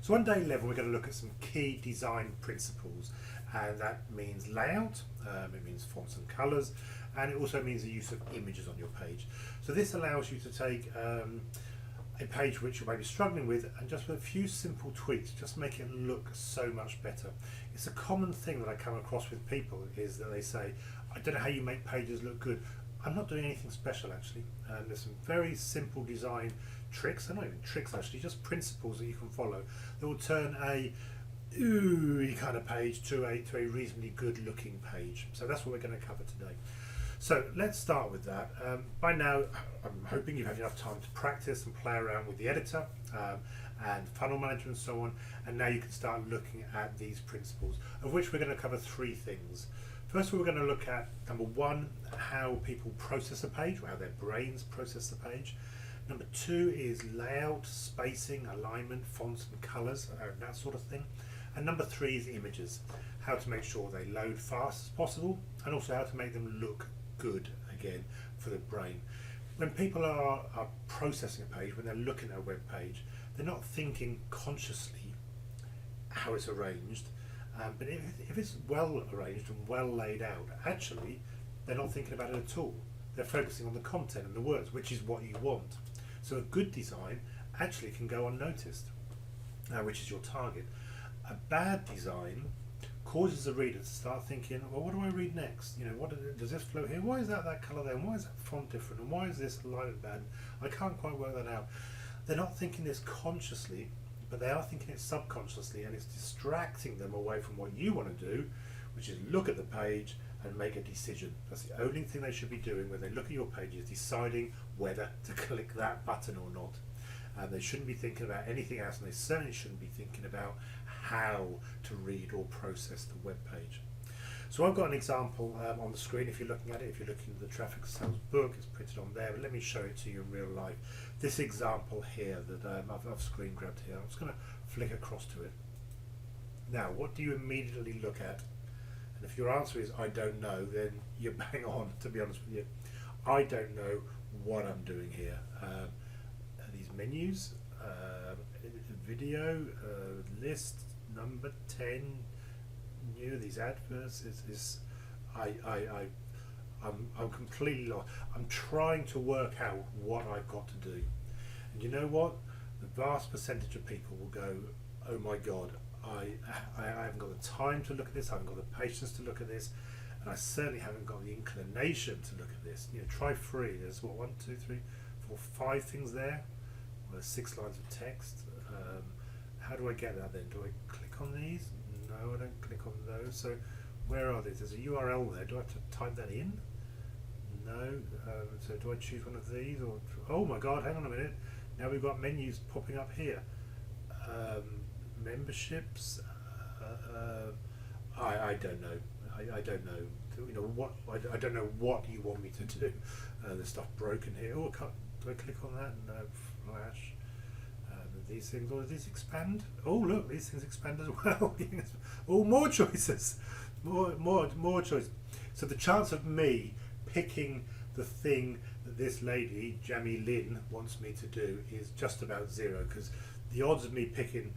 So on day 11 we're going to look at some key design principles, and that means layout, it means fonts and colours, and it also means the use of images on your page. So this allows you to take a page which you may be struggling with, and just with a few simple tweaks just make it look so much better. It's a common thing that I come across with people, is that they say, I don't know how you make pages look good. I'm not doing anything special actually. There's some very simple design tricks, and not even tricks actually, just principles that you can follow that will turn a ooh kind of page to a reasonably good looking page. So that's what we're going to cover today. So let's start with that. By now I'm hoping you've had enough time to practice and play around with the editor and funnel manager and so on, and now you can start looking at these principles, of which we're going to cover three things. First of all, we're going to look at, number one, how people process a page, or how their brains process the page. Number two is layout, spacing, alignment, fonts and colours, that sort of thing. And number three is images, how to make sure they load fast as possible, and also how to make them look good again for the brain. When people are processing a page, when they're looking at a web page, they're not thinking consciously how it's arranged. But if it's well arranged and well laid out, actually they're not thinking about it at all. They're focusing on the content and the words, which is what you want. So a good design actually can go unnoticed, which is your target. A bad design causes the reader to start thinking, well, what do I read next? You know, what does this flow here? Why is that colour there? And why is that font different? And why is this alignment bad? I can't quite work that out. They're not thinking this consciously, but they are thinking it subconsciously, and it's distracting them away from what you want to do, which is look at the page and make a decision. That's the only thing they should be doing when they look at your page, is deciding whether to click that button or not. They shouldn't be thinking about anything else, and they certainly shouldn't be thinking about how to read or process the web page. So I've got an example on the screen if you're looking at it. If you're looking at the traffic sales book, it's printed on there, but let me show it to you in real life. This example here that I've screen grabbed here, I'm just going to flick across to it. Now, what do you immediately look at? And if your answer is I don't know, then you're bang on, to be honest with you. I don't know what I'm doing here. These menus, video, list, number 10, new, these adverts, I'm completely lost. I'm trying to work out what I've got to do. And you know what? The vast percentage of people will go, oh my God, I haven't got the time to look at this, I haven't got the patience to look at this, and I certainly haven't got the inclination to look at this. You know, try three. There's what, 1, 2, 3, 4, 5 things there. Well, there's 6 lines of text. How do I get that then? Do I click on these? No, I don't click on those. So where are these? There's a URL there. Do I have to type that in? No. So do I choose one of these? Or oh my God, hang on a minute. Now we've got menus popping up here. Memberships. I don't know. I don't know. You know what? I don't know what you want me to do. There's stuff broken here. Oh, do I click on that? No. Flash. These things, or these expand? Oh look, these things expand as well. Oh, more choices, more choices. So the chance of me picking the thing that this lady, Jamie Lynn, wants me to do is just about zero, because the odds of me picking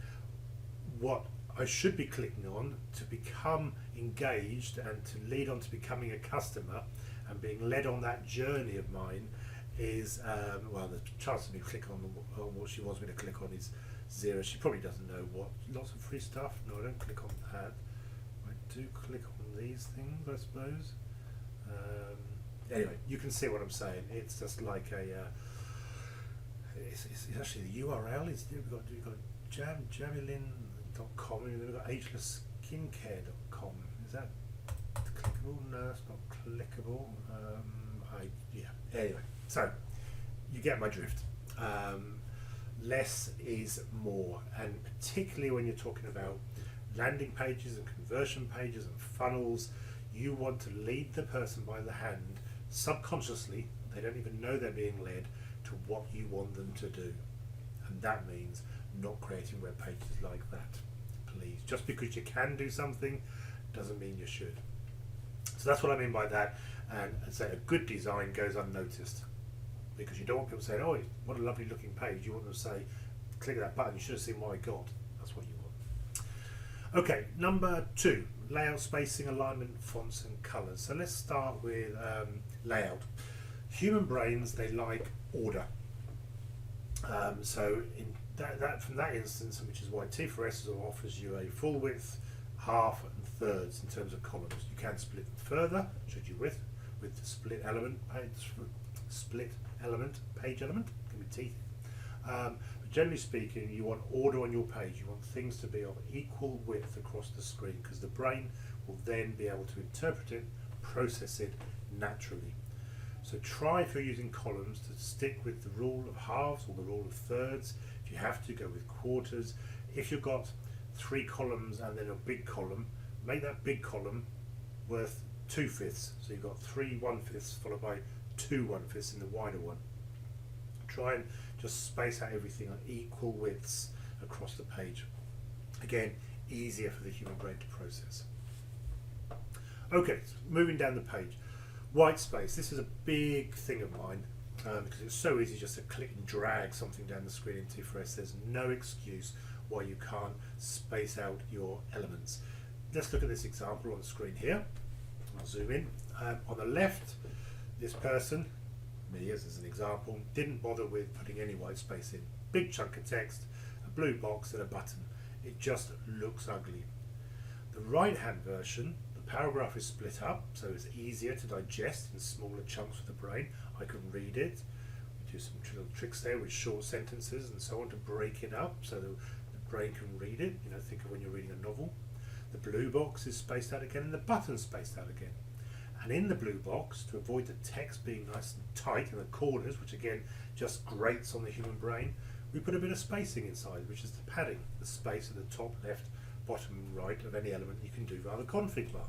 what I should be clicking on to become engaged and to lead on to becoming a customer and being led on that journey of mine is, well, the chance of me clicking on what she wants me to click on is zero. She probably doesn't know what, lots of free stuff. No, I don't click on that. I do click on these things, I suppose. Anyway, you can see what I'm saying. It's just like a, it's actually the URL is, we've got jamilin.com, and then we've got agelessskincare.com. Is that clickable? No, it's not clickable. Yeah, anyway. So, you get my drift. Less is more, and particularly when you're talking about landing pages and conversion pages and funnels, you want to lead the person by the hand subconsciously. They don't even know they're being led to what you want them to do, and that means not creating web pages like that. Please, just because you can do something doesn't mean you should. So that's what I mean by that. And I'd say a good design goes unnoticed, because you don't want people saying, oh, what a lovely looking page. You want them to say, click that button, you should have seen what I got. That's what you want. Okay, number 2, layout, spacing, alignment, fonts and colours. So let's start with layout. Human brains, they like order. So in from that instance, which is why t4s offers you a full width, half and thirds in terms of columns. You can split them further, should you with the split element page element, can be teeth. But generally speaking, you want order on your page. You want things to be of equal width across the screen, because the brain will then be able to interpret it, process it naturally. So try, if you're using columns, to stick with the rule of halves or the rule of thirds. If you have to, go with quarters. If you've got 3 columns and then a big column, make that big column worth 2/5. So you've got 3 1/5 followed by 2 1/5 in the wider one. Try and just space out everything on equal widths across the page. Again, easier for the human brain to process. Okay, so moving down the page. White space. This is a big thing of mine because it's so easy just to click and drag something down the screen in t4s. There's no excuse why you can't space out your elements. Let's look at this example on the screen here. I'll zoom in. On the left, this person, me as an example, didn't bother with putting any white space in. Big chunk of text, a blue box and a button. It just looks ugly. The right hand version, the paragraph is split up, so it's easier to digest in smaller chunks for the brain. I can read it. We do some little tricks there with short sentences and so on to break it up so the brain can read it. You know, think of when you're reading a novel. The blue box is spaced out again and the button's spaced out again. And in the blue box, to avoid the text being nice and tight in the corners, which again just grates on the human brain, we put a bit of spacing inside, which is the padding, the space at the top, left, bottom and right of any element you can do via the config bar.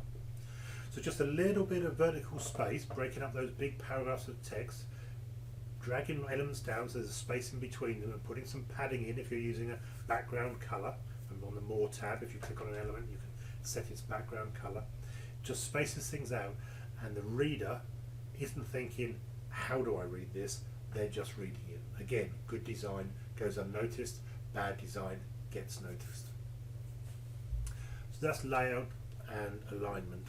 So just a little bit of vertical space, breaking up those big paragraphs of text, dragging elements down so there's a space in between them, and putting some padding in if you're using a background colour. And on the More tab, if you click on an element, you can set its background colour. Just spaces things out, and the reader isn't thinking, how do I read this? They're just reading it. Again, good design goes unnoticed, bad design gets noticed. So that's layout and alignment.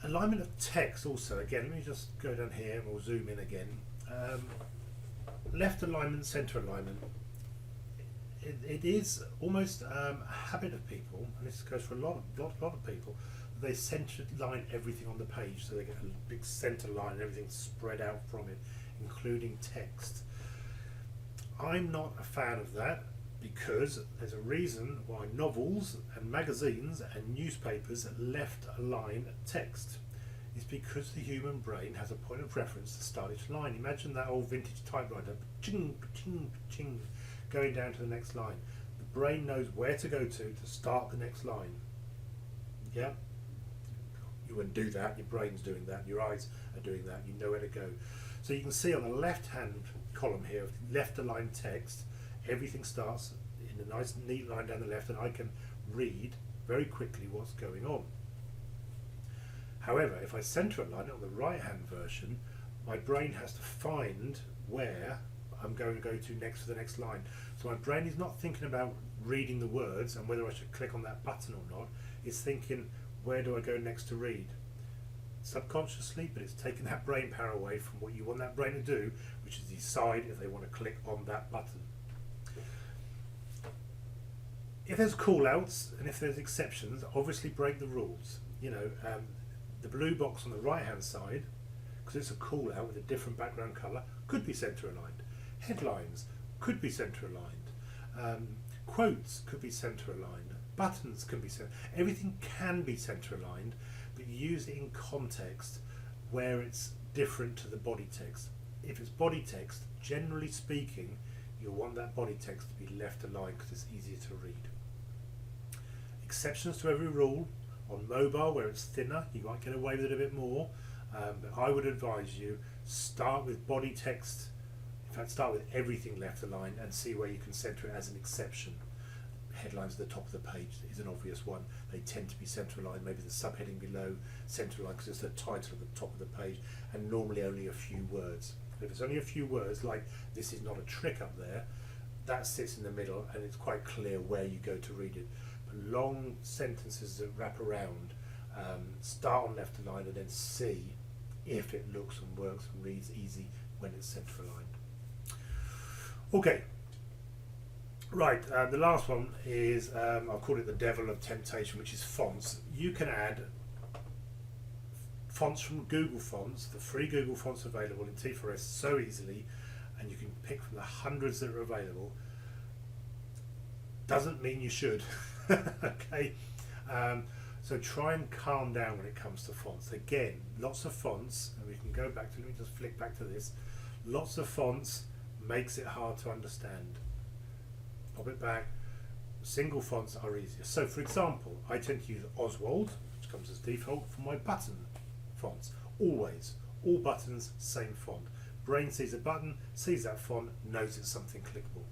Alignment of text also, again, let me just go down here and we'll zoom in again. Left alignment, center alignment. It is almost a habit of people, and this goes for a lot of people. They center line everything on the page, so they get a big center line and everything spread out from it, including text. I'm not a fan of that, because there's a reason why novels and magazines and newspapers left align text. It's because the human brain has a point of reference to start each line. Imagine that old vintage typewriter, ching, ching, ching, going down to the next line. The brain knows where to go to start the next line. Yeah? You wouldn't do that, your brain's doing that, your eyes are doing that, you know where to go. So you can see on the left hand column here, left aligned text, everything starts in a nice neat line down the left, and I can read very quickly what's going on. However, if I center align it on the right hand version, my brain has to find where I'm going to go to next for the next line. So my brain is not thinking about reading the words and whether I should click on that button or not. It's thinking, where do I go next to read? Subconsciously, but it's taking that brain power away from what you want that brain to do, which is decide if they want to click on that button. If there's call-outs and if there's exceptions, obviously break the rules. You know, the blue box on the right-hand side, because it's a call-out with a different background colour, could be centre-aligned. Headlines could be centre-aligned. Quotes could be centre-aligned. Buttons can be centre. Everything can be centre-aligned, but use it in context where it's different to the body text. If it's body text, generally speaking, you'll want that body text to be left aligned because it's easier to read. Exceptions to every rule. On mobile, where it's thinner, you might get away with it a bit more, but I would advise you start with body text. In fact, start with everything left aligned and see where you can center it as an exception. Headlines at the top of the page is an obvious one. They tend to be center aligned, maybe the subheading below center aligned because it's the title at the top of the page, and normally only a few words. If it's only a few words, like this is not a trick up there, that sits in the middle and it's quite clear where you go to read it. But long sentences that wrap around, start on left aligned and then see if it looks and works and reads easy when it's center aligned. Okay, right, the last one is, I'll call it the devil of temptation, which is fonts. You can add fonts from Google Fonts, the free Google Fonts available in T4s so easily, and you can pick from the hundreds that are available. Doesn't mean you should. Okay, so try and calm down when it comes to fonts. Again, lots of fonts, and we can go back to, let me just flick back to this. Lots of fonts makes it hard to understand. Pop it back. Single fonts are easier. So for example, I tend to use Oswald, which comes as default, for my button fonts. Always, all buttons, same font. Brain sees a button, sees that font, knows it's something clickable.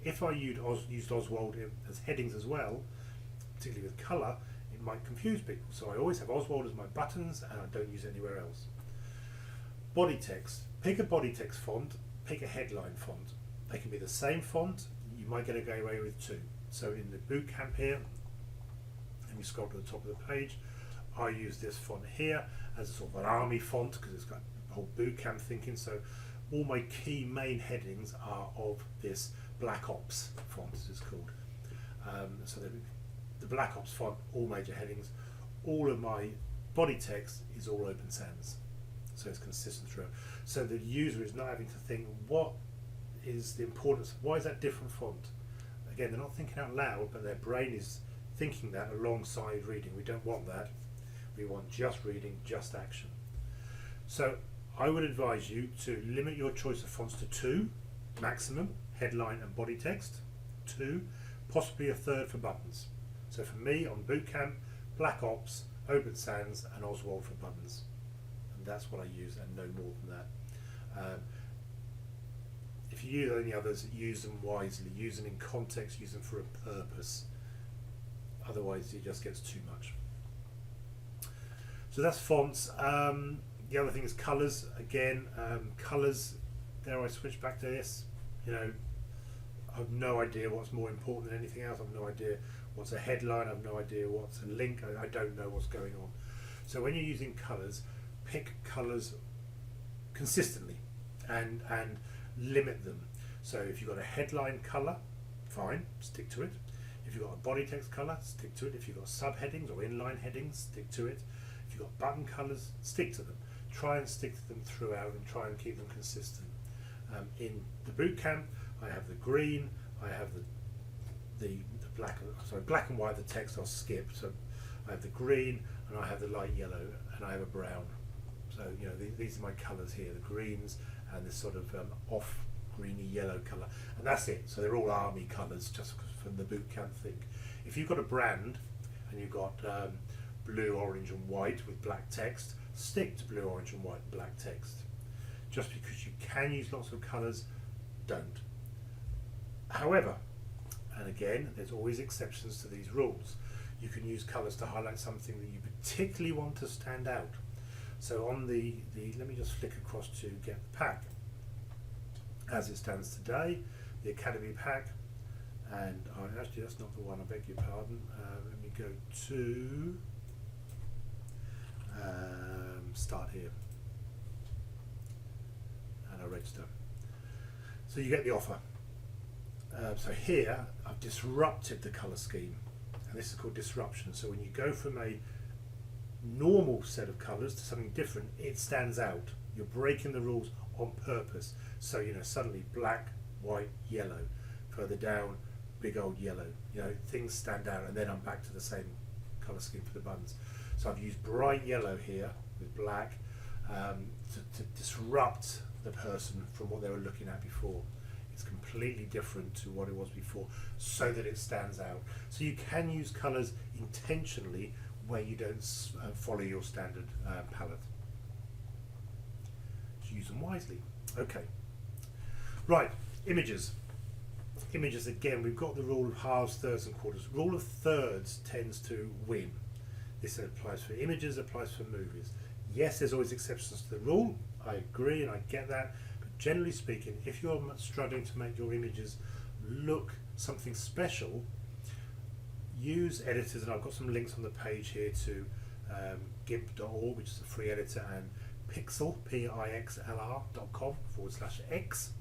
If I used Oswald as headings as well, particularly with colour, it might confuse people. So I always have Oswald as my buttons and I don't use it anywhere else. Body text. Pick a body text font, pick a headline font. They can be the same font, you might get away with two. So in the bootcamp here, let me scroll to the top of the page, I use this font here as a sort of an army font because it's got whole bootcamp thinking. So all my key main headings are of this Black Ops font, as it's called. So the Black Ops font, all major headings. All of my body text is all open sans, so it's consistent throughout. So the user is not having to think, what is the importance? Why is that different font? Again, they're not thinking out loud, but their brain is thinking that alongside reading. We don't want that. We want just reading, just action. So I would advise you to limit your choice of fonts to 2 maximum, headline and body text, 2, possibly a third for buttons. So for me on bootcamp, Black Ops, Open Sans and Oswald for buttons, and that's what I use and no more than that. If you use any others, use them wisely, use them in context, use them for a purpose, otherwise it just gets too much. So that's fonts. The other thing is colours. Again, colours, dare I switch back to this? You know, I have no idea what's more important than anything else. I have no idea what's a headline. I have no idea what's a link. I don't know what's going on. So when you're using colours, pick colours consistently and limit them. So if you've got a headline colour, fine, stick to it. If you've got a body text colour, stick to it. If you've got subheadings or inline headings, stick to it. If you've got button colours, stick to them. Try and stick to them throughout and try and keep them consistent. In the bootcamp, I have the green, I have the black and white, the text I'll skip. So I have the green and I have the light yellow and I have a brown. So you know, these are my colours here, the greens and this sort of off greeny yellow colour, and that's it. So they're all army colours, just from the bootcamp thing. If you've got a brand and you've got blue, orange and white with black text, stick to blue, orange and white and black text. Just because you can use lots of colours, don't. However, and again, there's always exceptions to these rules. You can use colours to highlight something that you particularly want to stand out. So on the let me just flick across to get the pack. As it stands today, the Academy pack, and actually that's not the one, I beg your pardon. Let me go to start here and I register. So you get the offer. So here I've disrupted the colour scheme, and this is called disruption. So when you go from a normal set of colours to something different, it stands out. You're breaking the rules on purpose. So you know, suddenly black, white, yellow, further down big old yellow, you know, things stand out, and then I'm back to the same colour scheme for the buttons. So I've used bright yellow here with black to disrupt the person from what they were looking at before. It's completely different to what it was before, so that it stands out. So you can use colours intentionally where you don't follow your standard palette. So use them wisely. Okay. Right, images. Images, again, we've got the rule of halves, thirds and quarters. Rule of thirds tends to win. This applies for images, applies for movies. Yes, there's always exceptions to the rule. I agree and I get that. But generally speaking, if you're struggling to make your images look something special, use editors, and I've got some links on the page here to gimp.org, which is a free editor, and pixel, pixlr.com/x,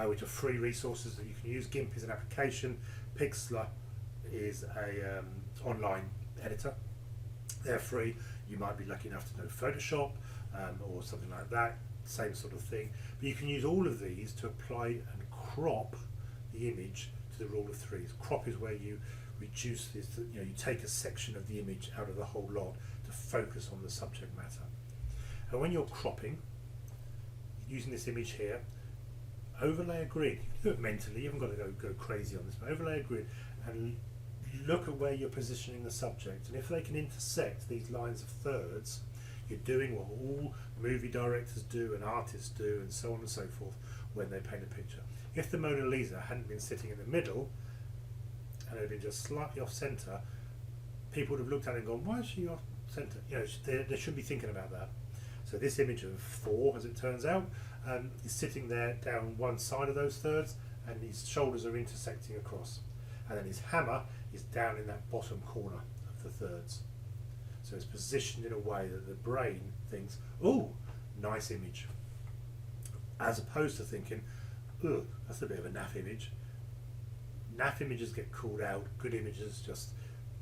which are free resources that you can use. GIMP is an application, Pixlr is a online editor. They're free. You might be lucky enough to know Photoshop or something like that, same sort of thing. But you can use all of these to apply and crop the image to the rule of threes. Crop is where you reduce this, you take a section of the image out of the whole lot to focus on the subject matter. And when you're cropping, using this image here, overlay a grid. You can do it mentally, you haven't got to go crazy on this, but overlay a grid and look at where you're positioning the subject. And if they can intersect these lines of thirds, you're doing what all movie directors do and artists do and so on and so forth when they paint a picture. If the Mona Lisa hadn't been sitting in the middle and had been just slightly off centre, people would have looked at it and gone, why is she off centre? They should be thinking about that. So this image of Thor, as it turns out, is sitting there down one side of those thirds, and his shoulders are intersecting across. And then his hammer is down in that bottom corner of the thirds. So it's positioned in a way that the brain thinks, oh, nice image. As opposed to thinking, oh, that's a bit of a naff image. Naff images get called out, good images just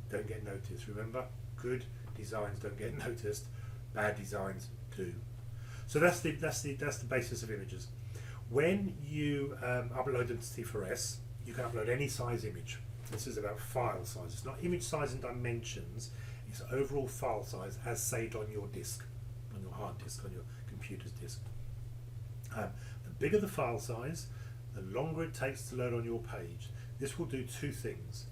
don't get noticed. Remember, good designs don't get noticed, bad designs do. So that's the basis of images. When you upload them to T4s, you can upload any size image. This is about file size. It's not image size and dimensions, it's overall file size as saved on your disk, on your hard disk, on your computer's disk. The bigger the file size, the longer it takes to load on your page. This will do two things.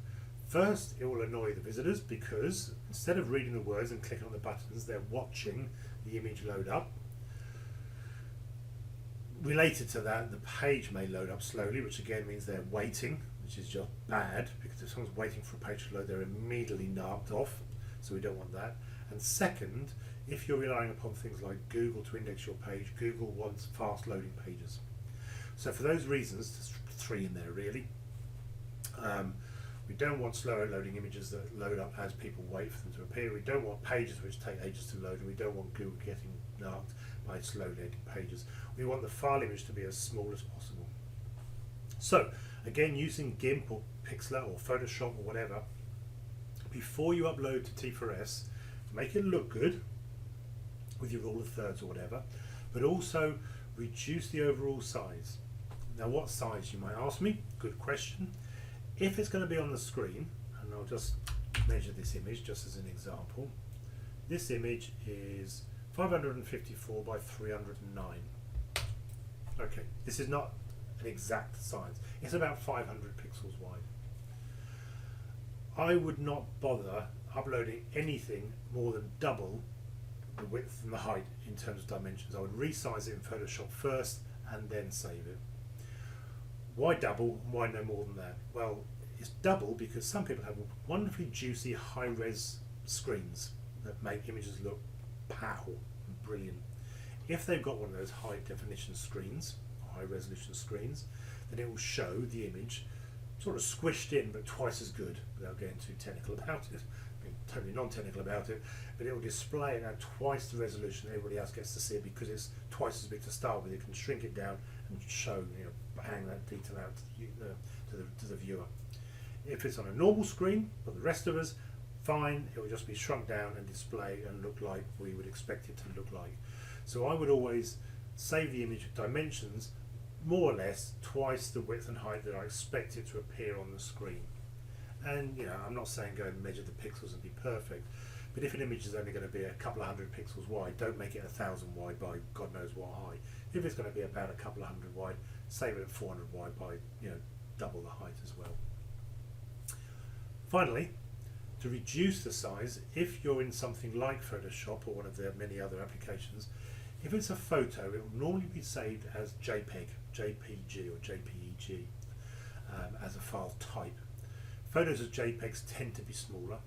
First, it will annoy the visitors because instead of reading the words and clicking on the buttons, they're watching the image load up. Related to that, the page may load up slowly, which again means they're waiting, which is just bad, because if someone's waiting for a page to load, they're immediately narked off, so we don't want that. And second, if you're relying upon things like Google to index your page, Google wants fast loading pages. So for those reasons, there's three in there really. We don't want slow loading images that load up as people wait for them to appear. We don't want pages which take ages to load, and we don't want Google getting narked by slow loading pages. We want the file image to be as small as possible. So again, using GIMP or Pixlr or Photoshop or whatever, before you upload to T4s, make it look good with your rule of thirds or whatever, but also reduce the overall size. Now what size, you might ask me? Good question. If it's going to be on the screen, and I'll just measure this image just as an example, this image is 554 by 309. Okay, this is not an exact size. It's about 500 pixels wide. I would not bother uploading anything more than double the width and the height in terms of dimensions. I would resize it in Photoshop first and then save it. Why double? Why no more than that? Well, it's double because some people have wonderfully juicy high-res screens that make images look pow and brilliant. If they've got one of those high-definition screens, high-resolution screens, then it will show the image sort of squished in but twice as good, without getting too technical about it, being totally non-technical about it, but it will display it at twice the resolution everybody else gets to see it because it's twice as big to start with. It can shrink it down and show, hang that detail out to the viewer. If it's on a normal screen for the rest of us, fine, it will just be shrunk down and display and look like we would expect it to look like. So I would always save the image dimensions more or less twice the width and height that I expect it to appear on the screen. And I'm not saying go and measure the pixels and be perfect, but if an image is only going to be a couple of hundred pixels wide, don't make it 1,000 wide by God knows what high. If it's going to be about a couple of hundred wide, save it at 400 wide by double the height as well. Finally, to reduce the size, if you're in something like Photoshop or one of their many other applications, if it's a photo, it will normally be saved as JPEG, JPG or JPEG as a file type. Photos of JPEGs tend to be smaller.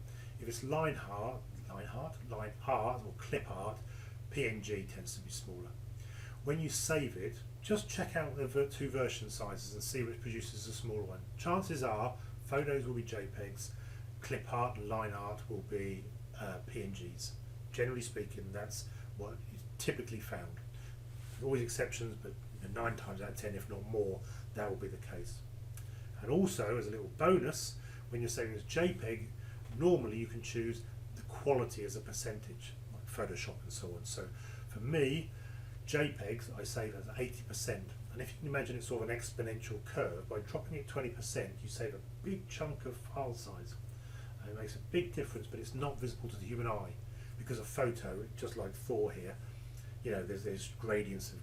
If it's line art or clip art, PNG tends to be smaller. When you save it, just check out the two version sizes and see which produces a smaller one. Chances are photos will be JPEGs, clip art and line art will be PNGs. Generally speaking, that's what is typically found. There's always exceptions, but 9 times out of 10, if not more, that will be the case. And also, as a little bonus, when you're saving as JPEG, normally you can choose the quality as a percentage, like Photoshop and so on. So for me, JPEGs I save as 80%, and if you can imagine it's sort of an exponential curve, by dropping it 20% you save a big chunk of file size. And it makes a big difference, but it's not visible to the human eye because a photo, just like Thor here, you know, there's gradients of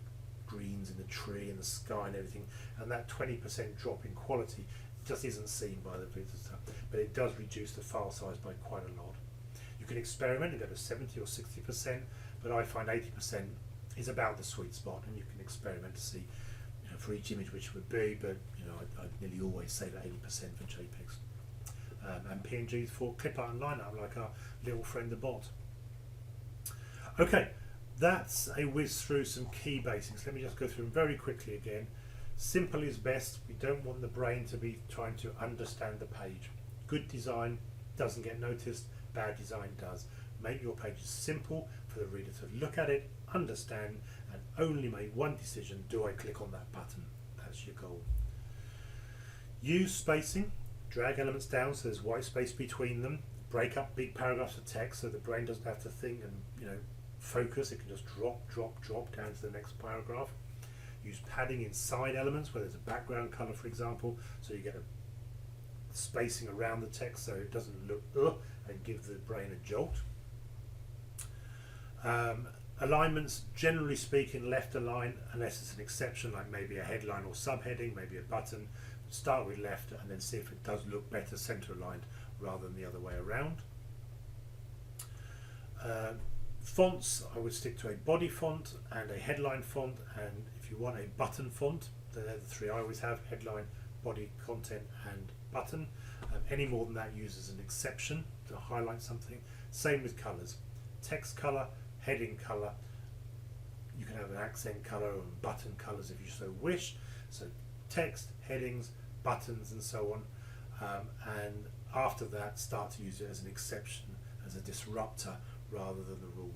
greens in the tree and the sky and everything, and that 20% drop in quality just isn't seen by the visitors, but it does reduce the file size by quite a lot. You can experiment and go to 70 or 60%, but I find 80% is about the sweet spot, and you can experiment to see, you know, for each image which it would be, but you know, I nearly always say that 80% for JPEGs. And PNGs for clip art and line art, like our little friend the bot. Okay, that's a whiz through some key basics. Let me just go through them very quickly again. Simple is best. We don't want the brain to be trying to understand the page. Good design doesn't get noticed, bad design does. Make your pages simple for the reader to look at it, understand, and only make one decision: do I click on that button? That's your goal. Use spacing. Drag elements down so there's white space between them. Break up big paragraphs of text so the brain doesn't have to think and, you know, focus. It can just drop down to the next paragraph. Use padding inside elements where there's a background color, for example, so you get a spacing around the text so it doesn't look and give the brain a jolt. Alignments, generally speaking, left align unless it's an exception, like maybe a headline or subheading, maybe a button. Start with left and then see if it does look better center aligned rather than the other way around. Fonts, I would stick to a body font and a headline font, and if you want a button font, they're the three I always have: headline, body, content and button. Any more than that, use as an exception to highlight something. Same with colours: text colour, heading colour. You can have an accent colour and button colours if you so wish. So text, headings, buttons and so on, and after that start to use it as an exception, as a disruptor rather than the rule.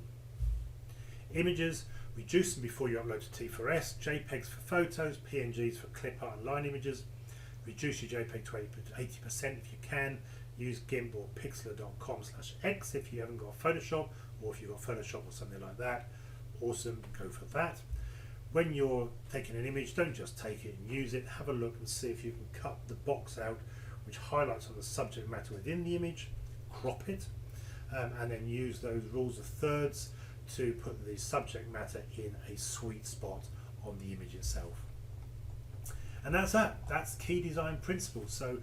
Images, reduce them before you upload to t4s, JPEGs for photos, PNGs for clip art and line images. Reduce your JPEG to 80% if you can. Use GIMP or pixlr.com/x if you haven't got Photoshop, or if you've got Photoshop or something like that. Awesome, go for that. When you're taking an image, don't just take it and use it. Have a look and see if you can cut the box out which highlights on the subject matter within the image, crop it, and then use those rules of thirds to put the subject matter in a sweet spot on the image itself. And that's that. That's key design principles. So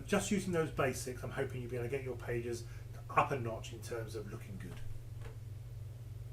just using those basics, I'm hoping you'll be able to get your pages up a notch in terms of looking good.